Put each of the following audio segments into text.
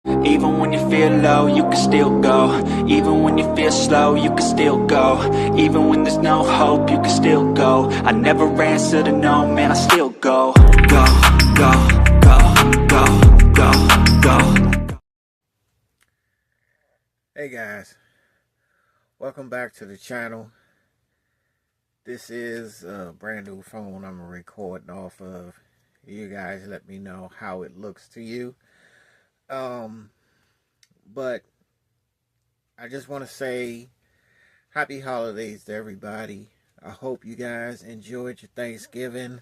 Even when you feel low, you can still go. Even when you feel slow, you can still go. Even when there's no hope, you can still go. I never answer to no, man, I still go. Go, go, go, go, go, go. Hey guys, welcome back to the channel. This is a brand new phone I'm recording off of. You guys let me know how it looks to you. But I just want to say happy holidays to everybody. I hope you guys enjoyed your Thanksgiving.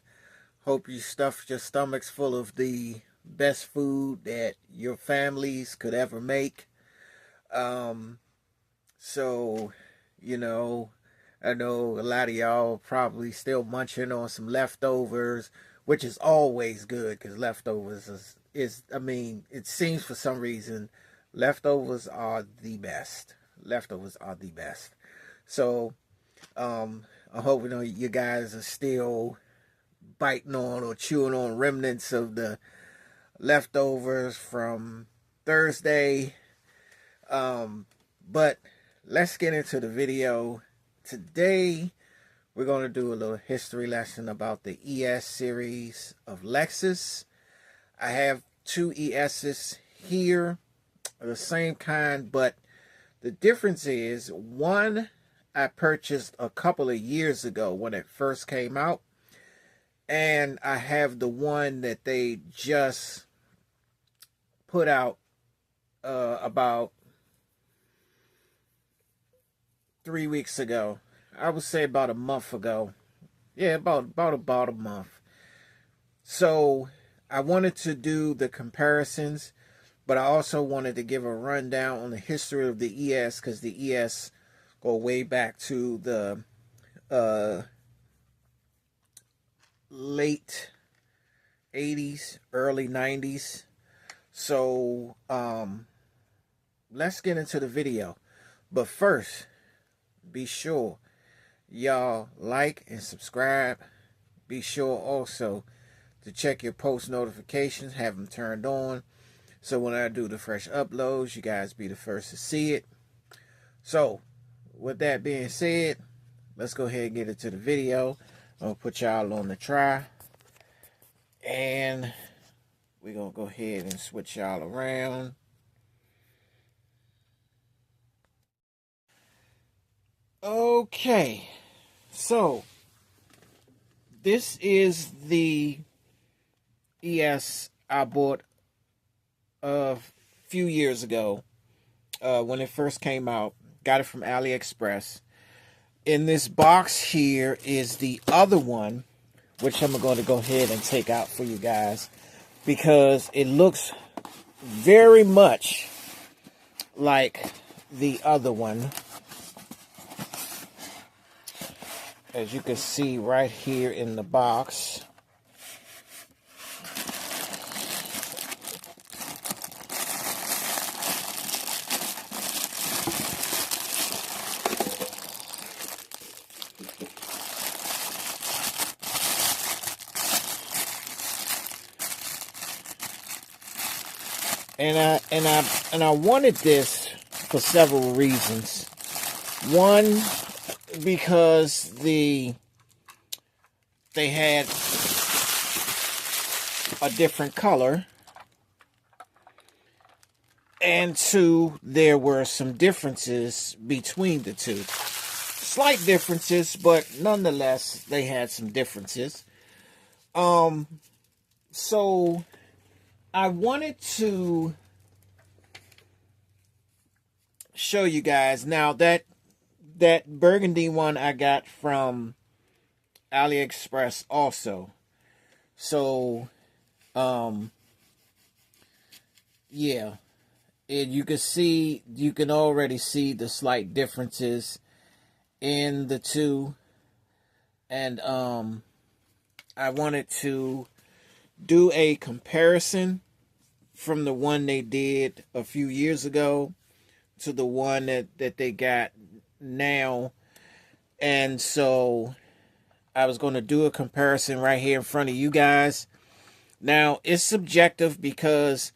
Hope you stuffed your stomachs full of the best food that your families could ever make. So, you know, I know a lot of y'all probably still munching on some leftovers, which is always good because leftovers is, I mean, it seems for some reason leftovers are the best. Leftovers are the best. So, I hope you guys are still biting on or chewing on remnants of the leftovers from Thursday. But let's get into the video. Today, we're going to do a little history lesson about the ES series of Lexus. I have two ESs here, the same kind, but the difference is one I purchased a couple of years ago when it first came out, and I have the one that they just put out about 3 weeks ago. I would say about a month ago. Yeah, about a month. So I wanted to do the comparisons, but I also wanted to give a rundown on the history of the ES, because the ES go way back to the late 80s, early 90s. So let's get into the video. But first, be sure y'all like and subscribe. Be sure also to check your post notifications, have them turned on, so when I do the fresh uploads, you guys be the first to see it. So with that being said, let's go ahead and get into the video. I'm gonna put y'all on the try, and we're gonna go ahead and switch y'all around. Okay, so this is the ES I bought a few years ago when it first came out. Got it from AliExpress. In this box here is the other one, which I'm going to go ahead and take out for you guys, because it looks very much like the other one. As you can see right here in the box. And I wanted this for several reasons. One, because they had a different color, and two, there were some differences between the two. Slight differences, but nonetheless, they had some differences. So I wanted to show you guys. Now that burgundy one I got from AliExpress also. So yeah, and you can already see the slight differences in the two, and I wanted to do a comparison from the one they did a few years ago to the one that they got now. And so I was going to do a comparison right here in front of you guys. Now, it's subjective because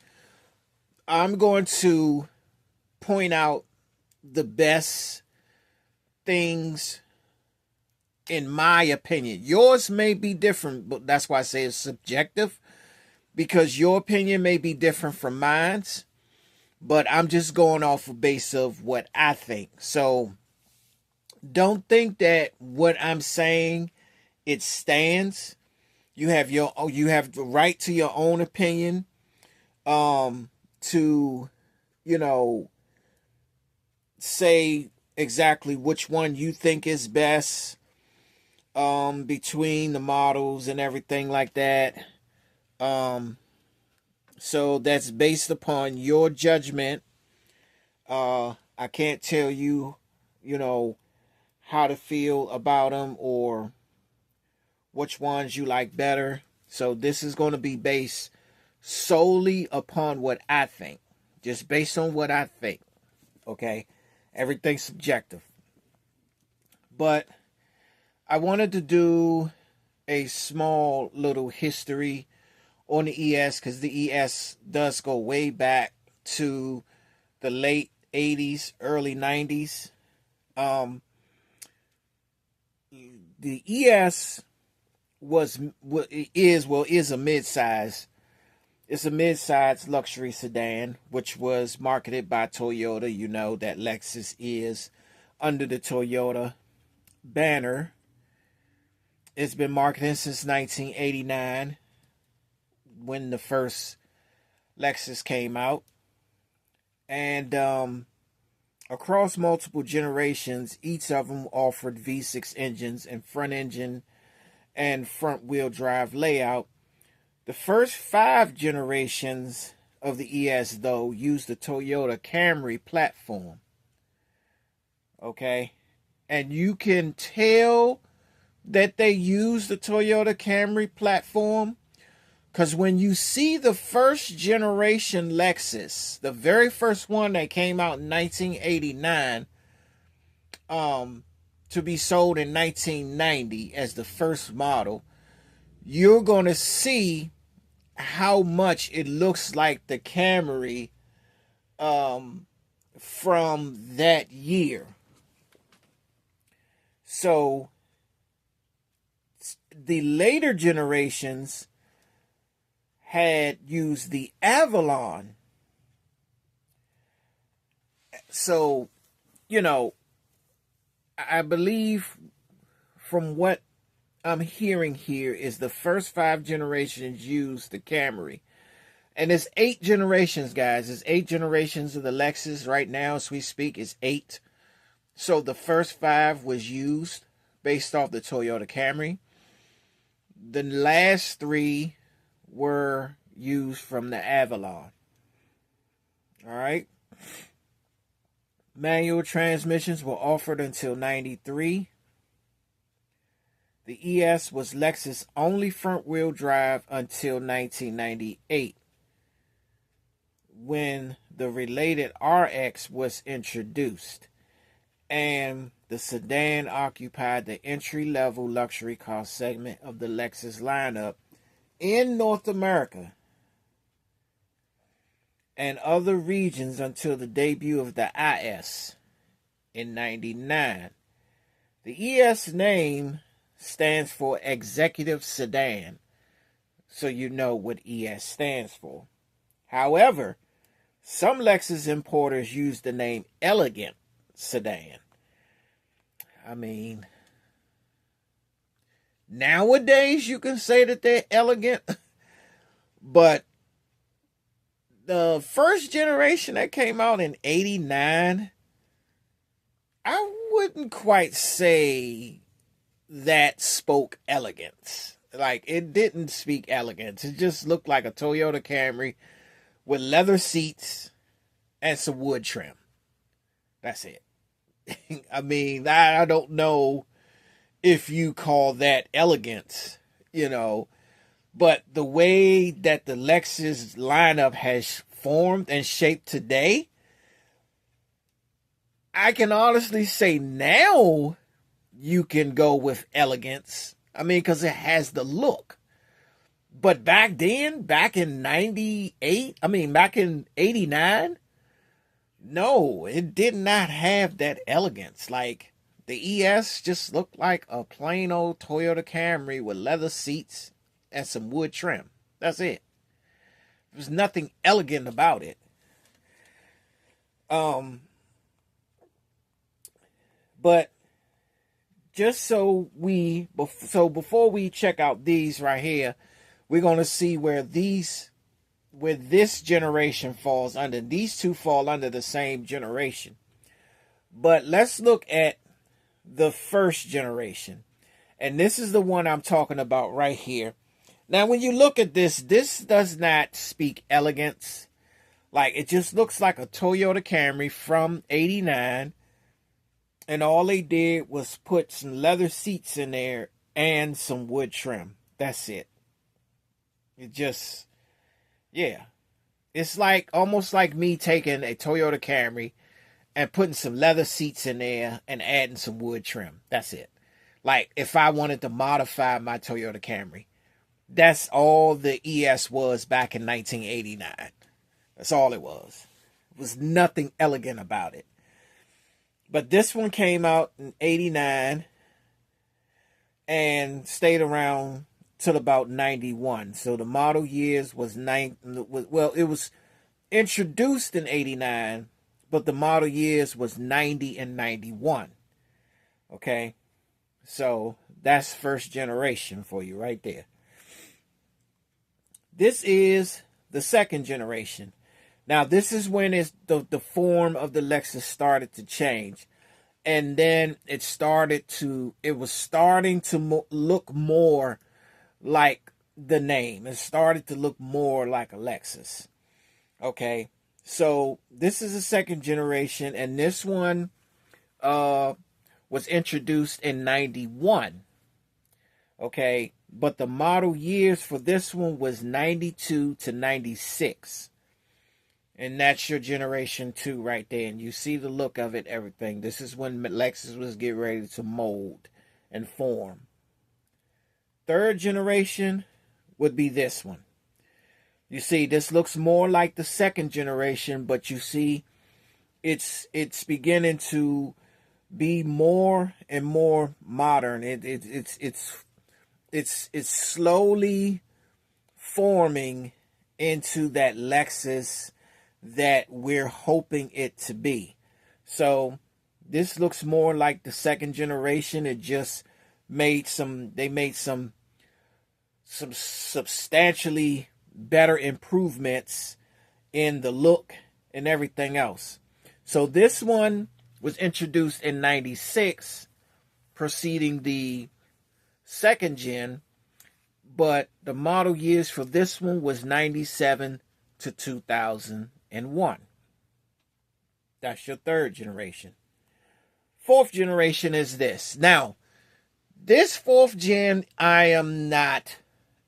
I'm going to point out the best things in my opinion. Yours may be different, but that's why I say it's subjective, because your opinion may be different from mine's, but I'm just going off of base of what I think. So don't think that what I'm saying, it stands. You have the right to your own opinion, to, say exactly which one you think is best, between the models and everything like that. So that's based upon your judgment. I can't tell you, how to feel about them or which ones you like better. So this is going to be based solely upon what I think. Just based on what I think. Okay? Everything's subjective. But I wanted to do a small little history on the ES, because the ES does go way back to the late 80s, early 90s. The ES is a mid-size. It's a mid-size luxury sedan, which was marketed by Toyota. You know that Lexus is under the Toyota banner. It's been marketed since 1989, when the first Lexus came out. And across multiple generations, each of them offered V6 engines and front engine and front wheel drive layout. The first 5 generations of the ES, though, used the Toyota Camry platform. Okay? And you can tell that they use the Toyota Camry platform, because when you see the first generation Lexus, the very first one that came out in 1989, to be sold in 1990 as the first model, you're going to see how much it looks like the Camry from that year. So the later generations had used the Avalon. So, I believe from what I'm hearing here is the first 5 generations used the Camry. And it's 8 generations, guys. It's 8 generations of the Lexus right now as we speak. It's 8. So the first 5 was used based off the Toyota Camry. The last 3 were used from the Avalon. All right. Manual transmissions were offered until 93. The ES was Lexus' only front-wheel drive until 1998, when the related RX was introduced, and the sedan occupied the entry-level luxury car segment of the Lexus lineup in North America and other regions until the debut of the IS in 99. The ES name stands for Executive Sedan, so you know what ES stands for. However, some Lexus importers use the name Elegant Sedan. I mean, nowadays you can say that they're elegant, but the first generation that came out in 89, I wouldn't quite say that spoke elegance. Like, it didn't speak elegance. It just looked like a Toyota Camry with leather seats and some wood trim. That's it. I mean, I don't know if you call that elegance, but the way that the Lexus lineup has formed and shaped today, I can honestly say now you can go with elegance. I mean, because it has the look. But back then, back in 98, back in 89, no, it did not have that elegance. Like, the ES just looked like a plain old Toyota Camry with leather seats and some wood trim. That's it. There's nothing elegant about it. But just before we check out these right here, we're going to see where this generation falls under. These two fall under the same generation. But let's look at the first generation. And this is the one I'm talking about right here. Now, when you look at this does not speak elegance. Like, it just looks like a Toyota Camry from 89. And all they did was put some leather seats in there and some wood trim. That's it. It just, yeah. It's like, almost like me taking a Toyota Camry and putting some leather seats in there and adding some wood trim. That's it. Like, if I wanted to modify my Toyota Camry. That's all the ES was back in 1989. That's all it was. There was nothing elegant about it. But this one came out in 89 and stayed around till about 91. So the model years was it was introduced in 89, but the model years was 90 and 91. Okay? So that's first generation for you right there. This is the second generation. Now, this is when the form of the Lexus started to change. And then it was starting to look more like the name. It started to look more like a Lexus. Okay. So this is the second generation. And this one was introduced in 91. Okay. But the model years for this one was 92 to 96. And that's your generation 2 right there. And you see the look of it, everything. This is when Lexus was getting ready to mold and form. Third generation would be this one. You see, this looks more like the second generation, but you see it's beginning to be more and more modern. It's slowly forming into that Lexus that we're hoping it to be. So this looks more like the second generation. It just made some substantially better improvements in the look and everything else. So this one was introduced in 96, preceding the second gen, but the model years for this one was 97 to 2001. That's your third generation. Fourth generation is this. Now, this fourth gen, I am not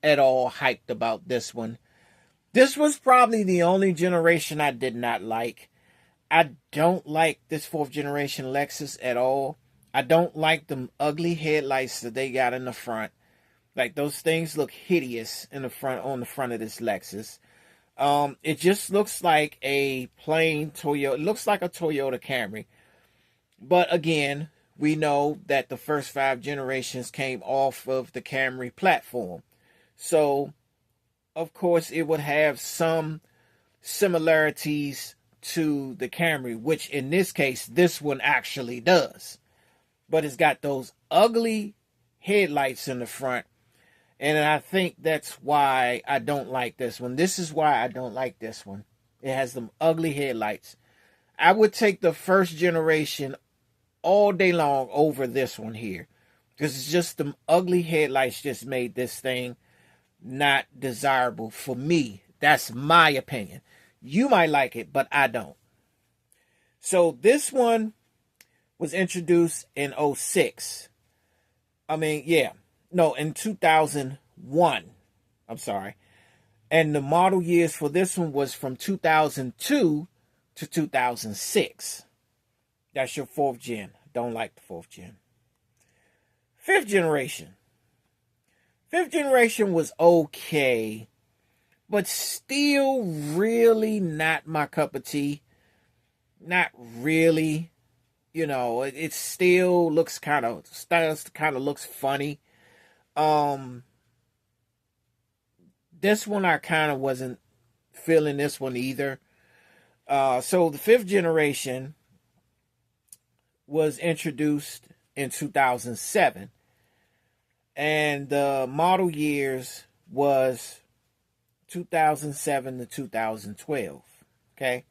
at all hyped about this one. This was probably the only generation I did not like. I don't like this fourth generation Lexus at all. I don't like them ugly headlights that they got in the front. Like, those things look hideous in the front, on the front of this Lexus. It just looks like a plain Toyota. It looks like a Toyota Camry. But again, we know that the first 5 generations came off of the Camry platform. So, of course, it would have some similarities to the Camry, which in this case, this one actually does. But it's got those ugly headlights in the front. And I think that's why I don't like this one. This is why I don't like this one. It has them ugly headlights. I would take the first generation all day long over this one here. Because it's just them ugly headlights just made this thing not desirable for me. That's my opinion. You might like it, but I don't. So this one was introduced in 06. In 2001. I'm sorry. And the model years for this one was from 2002 to 2006. That's your fourth gen. Don't like the fourth gen. Fifth generation. Fifth generation was okay, but still really not my cup of tea. Not really. You know, it still looks kind of looks funny. This one I kind of wasn't feeling this one either. So the fifth generation was introduced in 2007, and the model years was 2007 to 2012. Okay.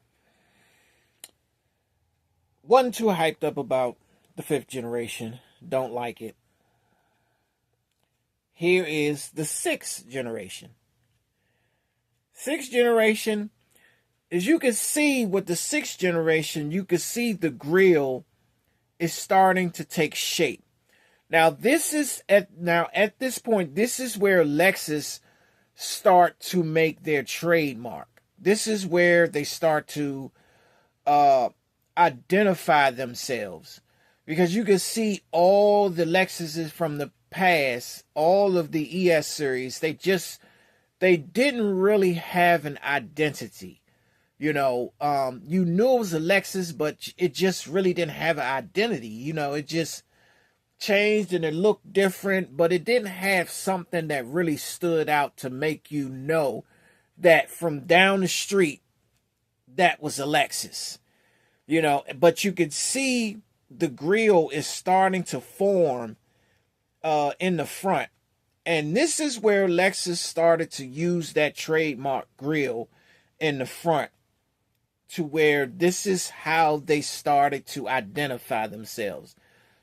Wasn't too hyped up about the fifth generation. Don't like it. Here is the sixth generation. Sixth generation, as you can see with the sixth generation, you can see the grille is starting to take shape. Now at this point, this is where Lexus start to make their trademark. This is where they start to identify themselves, because you can see all the Lexuses from the past, all of the ES series, they didn't really have an identity. You know, you knew it was a Lexus, but it just really didn't have an identity. You know, it just changed and it looked different, but it didn't have something that really stood out to make you know that from down the street, that was a Lexus. You know, but you could see the grille is starting to form in the front. And this is where Lexus started to use that trademark grille in the front, to where this is how they started to identify themselves.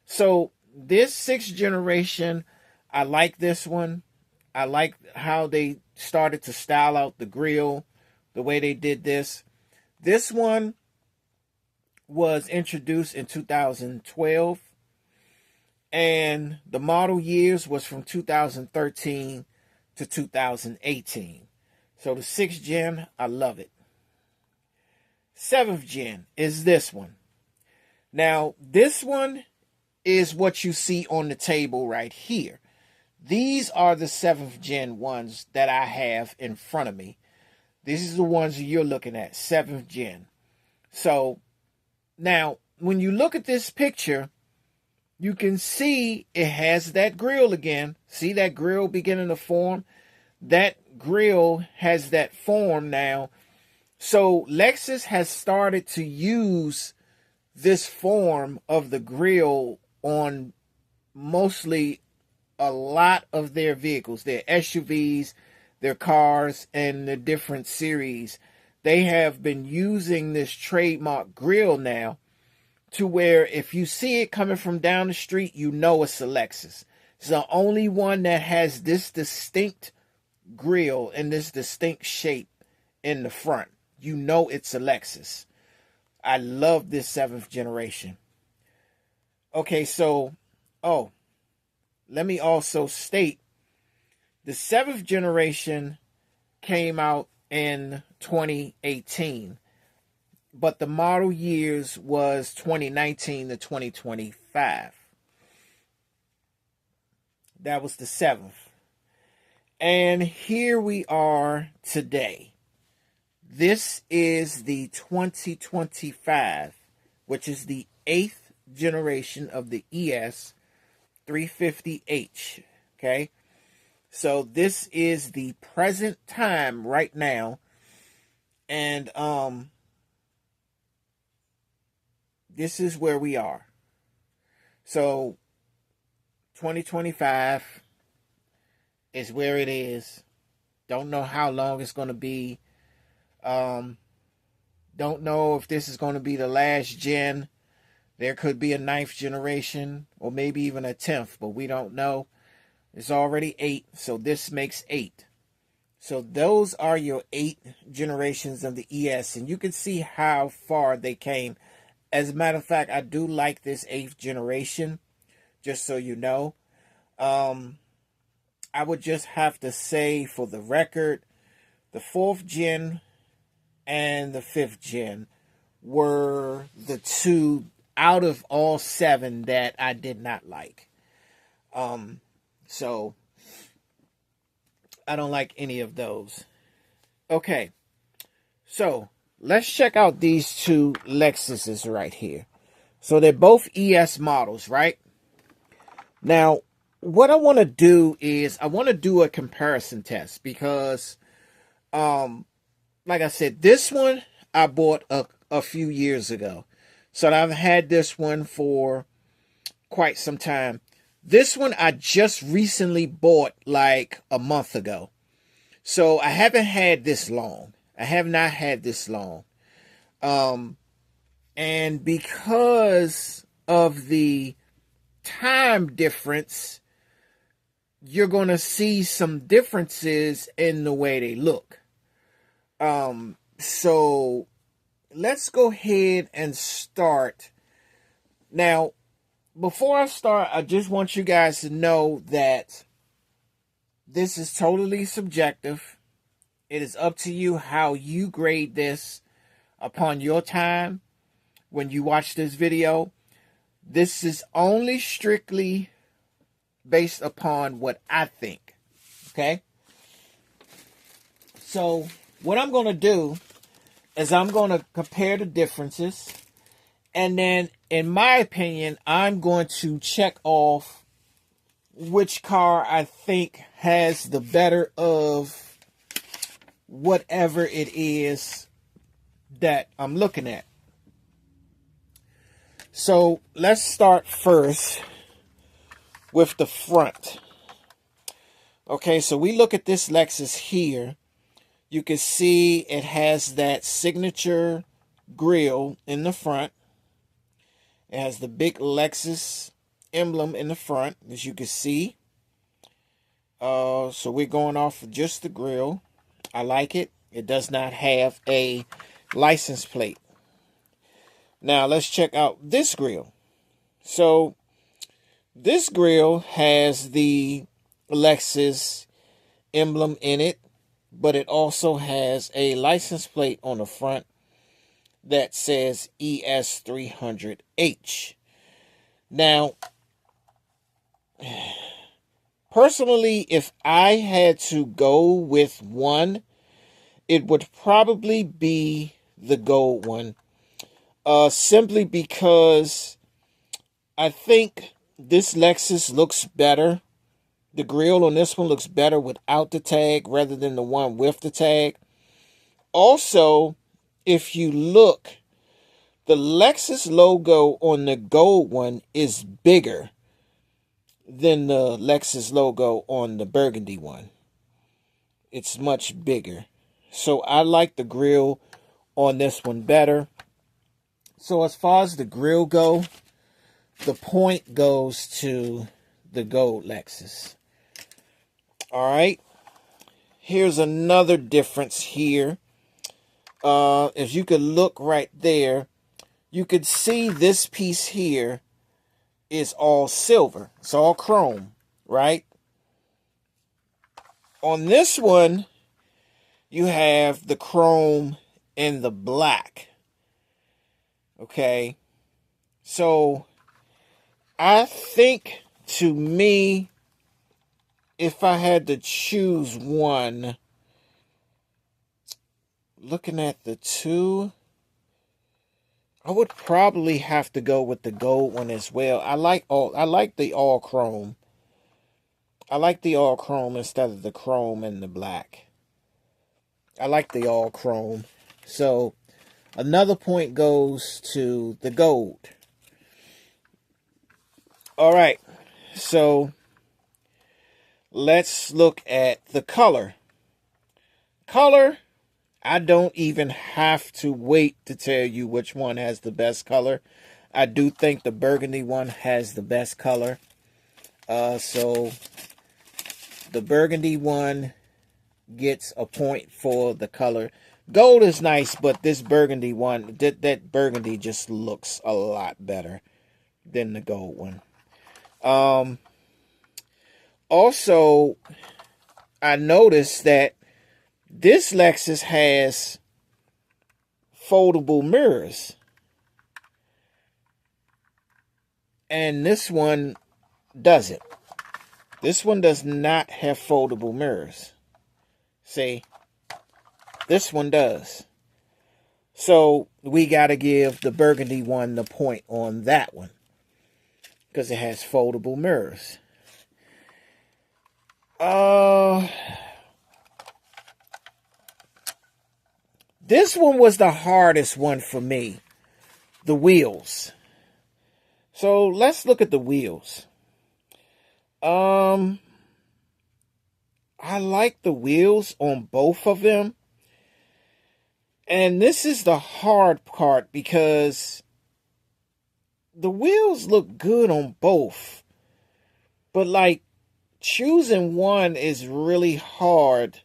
So this sixth generation, I like this one. I like how they started to style out the grille, the way they did this. This one was introduced in 2012. And the model years was from 2013 to 2018. So the 6th gen, I love it. 7th gen is this one. Now, this one is what you see on the table right here. These are the 7th gen ones that I have in front of me. These are the ones you're looking at, 7th gen. So, now, when you look at this picture, you can see it has that grille again. See that grille beginning to form? That grille has that form now. So Lexus has started to use this form of the grille on mostly a lot of their vehicles, their SUVs, their cars, and the different series. They have been using this trademark grille now, to where if you see it coming from down the street, you know it's a Lexus. It's the only one that has this distinct grille and this distinct shape in the front. You know it's a Lexus. I love this 7th generation. Okay, so, let me also state, the 7th generation came out in 2018. But the model years was 2019 to 2025. That was the 7th. And here we are today. This is the 2025, which is the 8th generation of the ES 350H. Okay? So this is the present time right now. And, this is where we are. So 2025 is where it is. Don't know how long it's going to be. Don't know if this is going to be the last gen. There could be a 9th generation or maybe even a 10th, but we don't know. It's already 8, so this makes 8. So those are your 8 generations of the ES, and you can see how far they came. As a matter of fact, I do like this 8th generation, just so you know. I would just have to say, for the record, the 4th gen and the 5th gen were the 2 out of all 7 that I did not like. So I don't like any of those. Okay, so let's check out these two Lexuses right here. So they're both ES models, right? Now, what I want to do is I want to do a comparison test because, like I said, this one I bought a few years ago. So I've had this one for quite some time. This one I just recently bought like a month ago. So I haven't had this long. I have not had this long. And because of the time difference, you're going to see some differences in the way they look. So let's go ahead and start. Now, before I start, I just want you guys to know that this is totally subjective. It is up to you how you grade this upon your time when you watch this video. This is only strictly based upon what I think. Okay? So, what I'm going to do is I'm going to compare the differences. And then, in my opinion, I'm going to check off which car I think has the better of whatever it is that I'm looking at. So let's start first with the front. Okay, so we look at this Lexus here. You can see it has that signature grille in the front. It has the big Lexus emblem in the front, as you can see. So we're going off of just the grille. I like it. It does not have a license plate. Now let's check out this grille. So this grille has the Lexus emblem in it, but it also has a license plate on the front that says ES300H. Now, personally, if I had to go with one, it would probably be the gold one. Simply because I think this Lexus looks better. The grille on this one looks better without the tag rather than the one with the tag. Also, if you look, the Lexus logo on the gold one is bigger than the Lexus logo on the burgundy one. It's much bigger. So I like the grille on this one better. So as far as the grille go, the point goes to the gold Lexus. All right. Here's another difference here. If you could look right there, you could see this piece here is all silver. It's all chrome, right? On this one, you have the chrome and the black. Okay. So, I think, to me, if I had to choose one, looking at the two, I would probably have to go with the gold one as well. I like the all chrome. I like the all chrome instead of the chrome and the black. I like the all chrome. So another point goes to the gold. All right. So let's look at the color. Color, I don't even have to wait to tell you which one has the best color. I do think the burgundy one has the best color. So the burgundy one gets a point for the color. Gold is nice, but this burgundy one, that burgundy just looks a lot better than the gold one. Also, I noticed that this Lexus has foldable mirrors. And this one doesn't. This one does not have foldable mirrors. See, this one does. So we got to give the burgundy one the point on that one, because it has foldable mirrors. This one was the hardest one for me. The wheels. So let's look at the wheels. I like the wheels on both of them. And this is the hard part because the wheels look good on both. But like choosing one is really hard.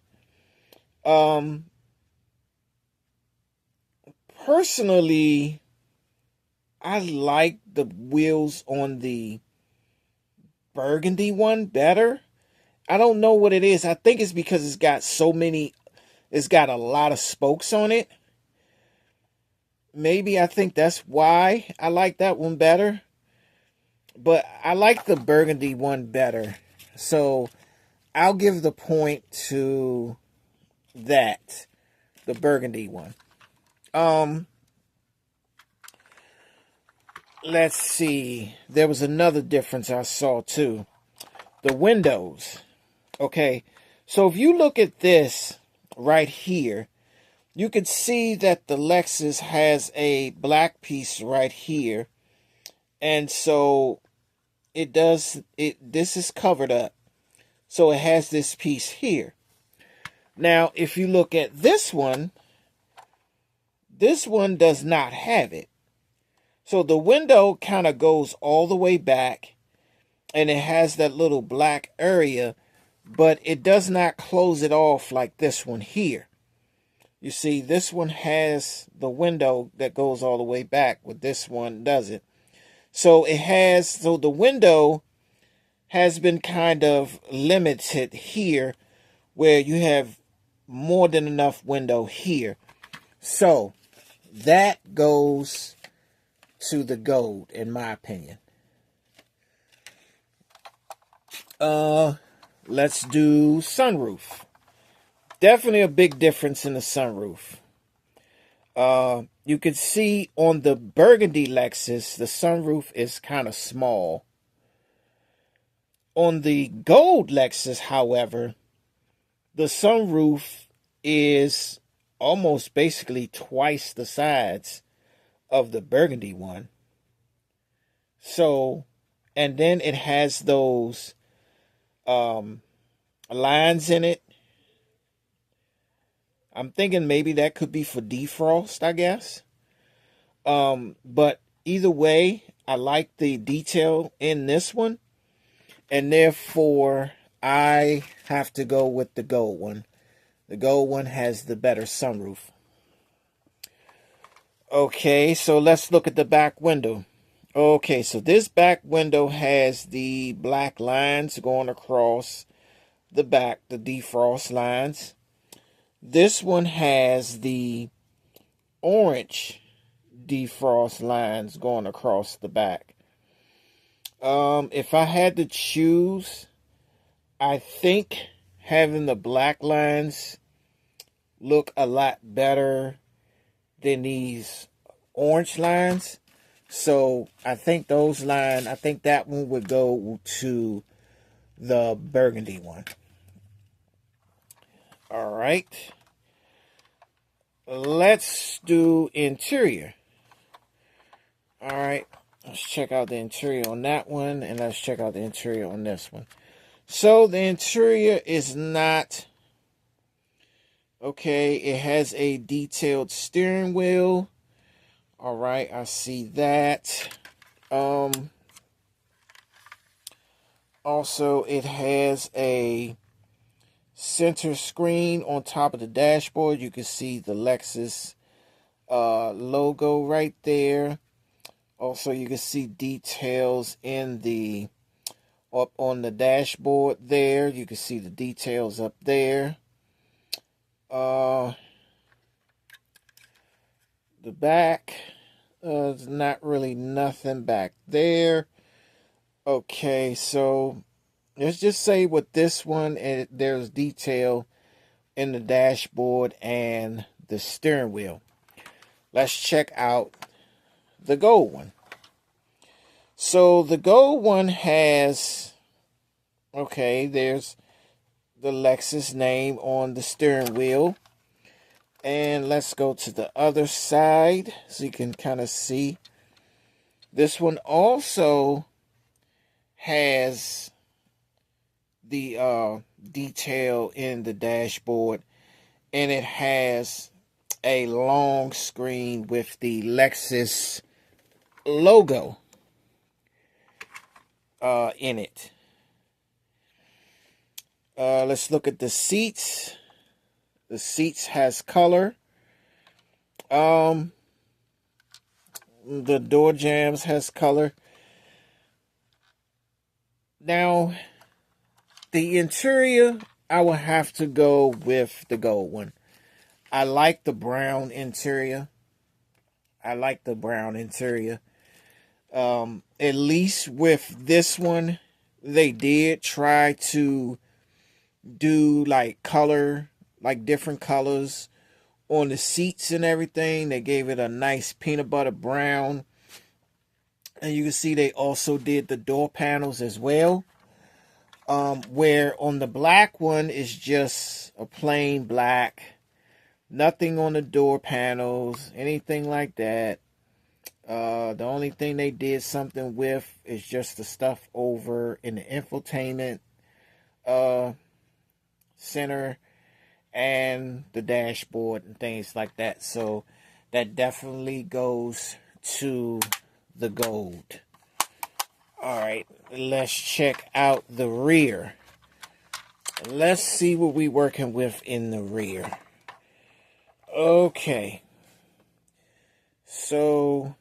Personally, I like the wheels on the burgundy one better. I don't know what it is. I think it's because it's got a lot of spokes on it. Maybe I think that's why I like that one better. But I like the burgundy one better. So I'll give the point to that. The burgundy one. Let's see. There was another difference I saw too. The windows. Okay. So if you look at this right here, you can see that the Lexus has a black piece right here. And so this is covered up. So it has this piece here. Now, if you look at this one does not have it. So the window kind of goes all the way back and it has that little black area, but it does not close it off like this one here. You see, this one has the window that goes all the way back, but this one doesn't. So the window has been kind of limited here where you have more than enough window here. So that goes to the gold, in my opinion. Let's do sunroof. Definitely a big difference in the sunroof. You can see on the burgundy Lexus, the sunroof is kind of small. On the gold Lexus, however, the sunroof is almost basically twice the size of the burgundy one. So, and then it has those lines in it. I'm thinking maybe that could be for defrost, I guess. But either way, I like the detail in this one. And therefore, I have to go with the gold one. The gold one has the better sunroof. Okay, so let's look at the back window. Okay, so this back window has the black lines going across the back, the defrost lines. This one has the orange defrost lines going across the back. If I had to choose, I think having the black lines look a lot better than these orange lines. So I think that one would go to the burgundy one. All right. Let's do interior. All right. Let's check out the interior on that one, and let's check out the interior on this one. So the interior is not okay. It has a detailed steering wheel. All right, I see that. Also, it has a center screen on top of the dashboard. You can see the Lexus logo right there. Also, you can see details up on the dashboard there. You can see the details up there. The back, there's not really nothing back there. Okay, so let's just say with this one, there's detail in the dashboard and the steering wheel. Let's check out the gold one. So the gold one has, okay, there's the Lexus name on the steering wheel. And let's go to the other side so you can kind of see. This one also has the detail in the dashboard, and it has a long screen with the Lexus logo in it. Let's look at the seats. The seats has color. The door jambs has color. Now, the interior, I will have to go with the gold one. I like the brown interior. At least with this one, they did try to do like color, like different colors on the seats and everything. They gave it a nice peanut butter brown. And you can see they also did the door panels as well. Where on the black one is just a plain black. Nothing on the door panels, anything like that. The only thing they did something with is just the stuff over in the infotainment center and the dashboard and things like that. So that definitely goes to the gold. All right, let's check out the rear. Let's see what we're working with in the rear. Okay, so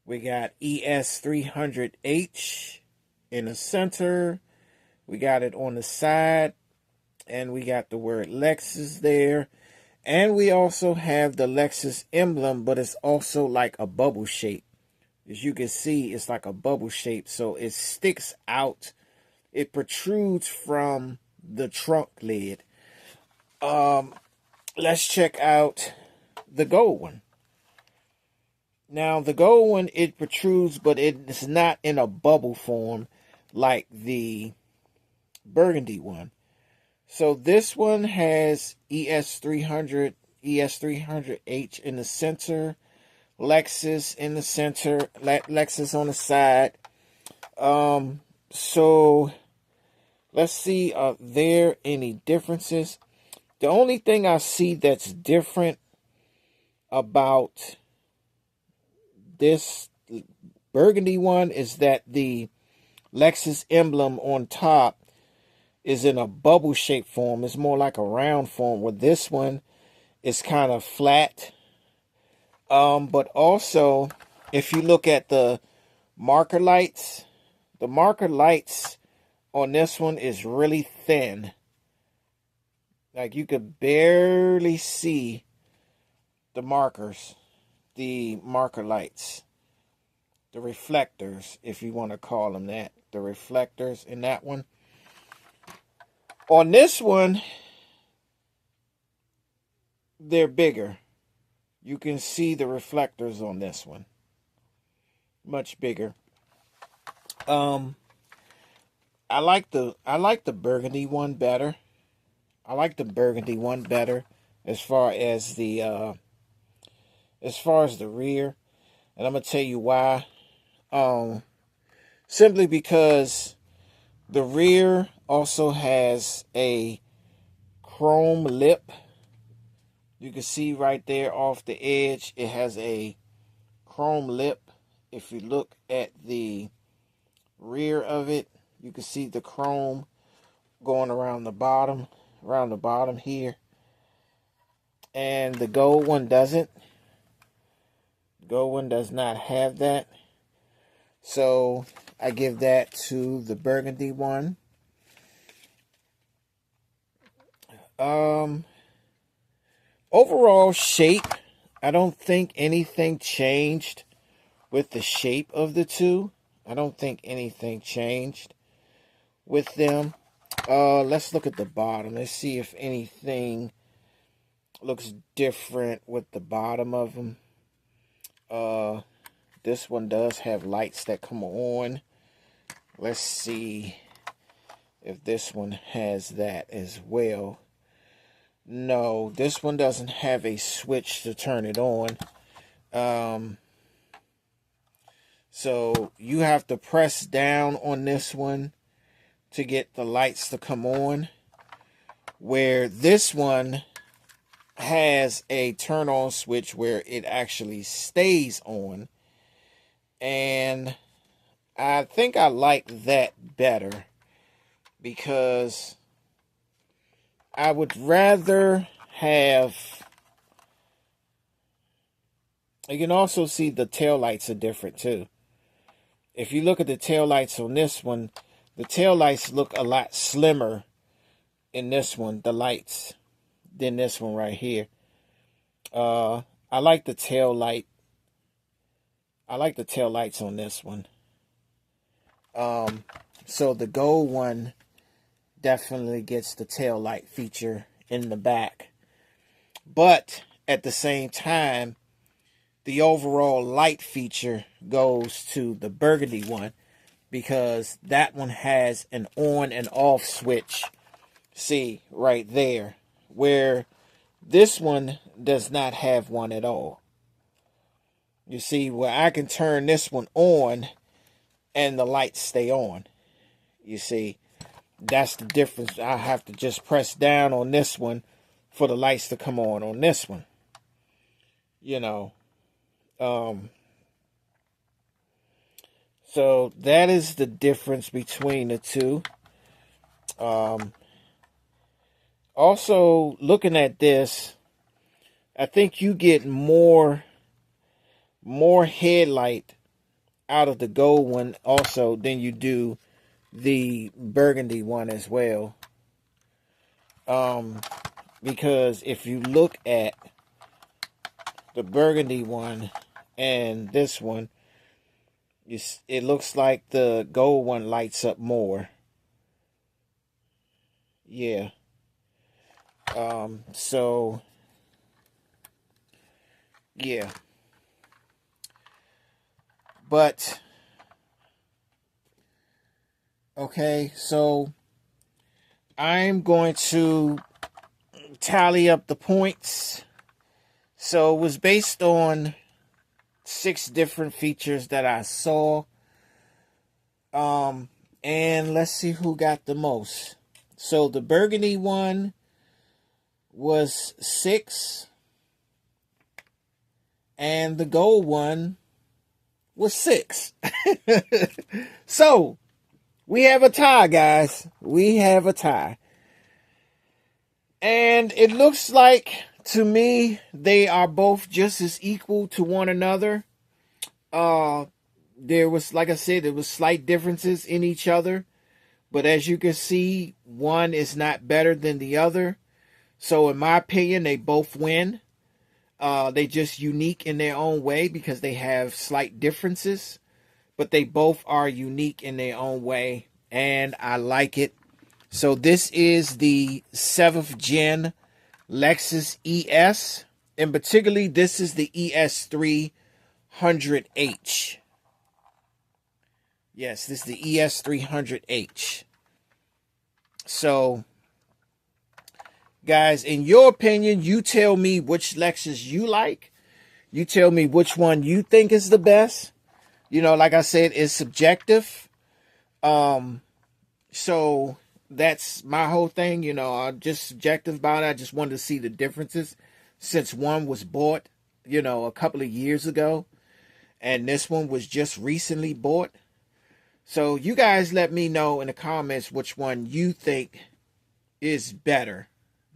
we got ES300H in the center. We got it on the side, and we got the word Lexus there. And we also have the Lexus emblem, but it's also like a bubble shape. As you can see, it's like a bubble shape, so it sticks out. It protrudes from the trunk lid. Let's check out the gold one. Now, the gold one, it protrudes, but it's not in a bubble form like the burgundy one. So this one has ES300, ES300H in the center, Lexus in the center, Lexus on the side. So let's see, are there any differences? The only thing I see that's different about this burgundy one is that the Lexus emblem on top is in a bubble shape form. It's more like a round form, where this one is kind of flat. But also, if you look at the marker lights on this one is really thin. Like, you could barely see the markers, the marker lights, the reflectors, if you want to call them that, the reflectors in that one. On this one, they're bigger. You can see the reflectors on this one. Much bigger. I like the burgundy one better. I like the burgundy one better as far as the rear. And I'm gonna tell you why. Simply because the rear also has a chrome lip. You can see right there off the edge, it has a chrome lip. If you look at the rear of it, you can see the chrome going around the bottom here. And the gold one doesn't. The gold one does not have that. So I give that to the burgundy one. Overall shape, I don't think anything changed with the shape of the two. I don't think anything changed with them. Let's look at the bottom. Let's see if anything looks different with the bottom of them. This one does have lights that come on. Let's see if this one has that as well. No, this one doesn't have a switch to turn it on. So you have to press down on this one to get the lights to come on, where this one has a turn on switch where it actually stays on. And I think I like that better, because I would rather have... You can also see the tail lights are different too. If you look at the tail lights on this one, the tail lights look a lot slimmer in this one, the lights, than this one right here. I like the tail light. I like the tail lights on this one. So the gold one definitely gets the tail light feature in the back. But at the same time, the overall light feature goes to the burgundy one, because that one has an on and off switch. See, right there. Where this one does not have one at all. You see, where I can turn this one on and the lights stay on. You see, that's the difference. I have to just press down on this one for the lights to come on this one. You know. So that is the difference between the two. Also, looking at this, I think you get more headlight out of the gold one also than you do the burgundy one as well. Because if you look at the burgundy one and this one, it looks like the gold one lights up more. Yeah. So yeah. But okay, so I'm going to tally up the points. So it was based on 6 different features that I saw. And let's see who got the most. So the burgundy one was 6. And the gold one was 6. So we have a tie, guys. We have a tie. And it looks like, to me, they are both just as equal to one another. There was, like I said, there was slight differences in each other. But as you can see, one is not better than the other. So in my opinion, they both win. They just unique in their own way because they have slight differences. But they both are unique in their own way. And I like it. So this is the 7th gen Lexus ES. And particularly, this is the ES300H. Yes, this is the ES300H. So, guys, in your opinion, you tell me which Lexus you like. You tell me which one you think is the best. You know, like I said, it's subjective. So that's my whole thing. You know, I'm just subjective about it. I just wanted to see the differences since one was bought, you know, a couple of years ago. And this one was just recently bought. So you guys let me know in the comments which one you think is better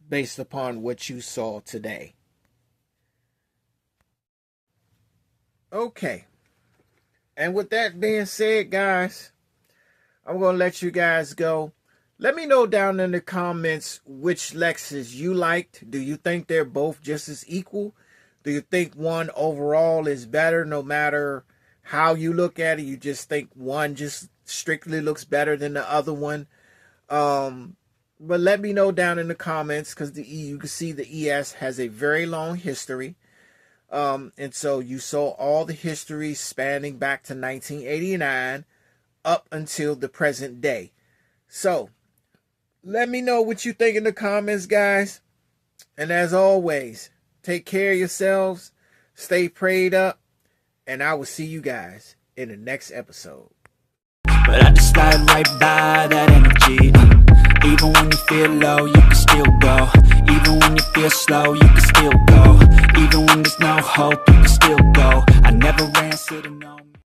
based upon what you saw today. Okay. And with that being said, guys, I'm going to let you guys go. Let me know down in the comments which Lexus you liked. Do you think they're both just as equal? Do you think one overall is better no matter how you look at it? You just think one just strictly looks better than the other one? But let me know down in the comments, because you can see the ES has a very long history. And so you saw all the history spanning back to 1989 up until the present day. So let me know what you think in the comments, guys. And as always, take care of yourselves, stay prayed up, and I will see you guys in the next episode. But I just slide right by that energy. Even when you feel low, you can still go. Even when you feel slow, you can still go. Even when there's no hope, you can still go. I never answer to no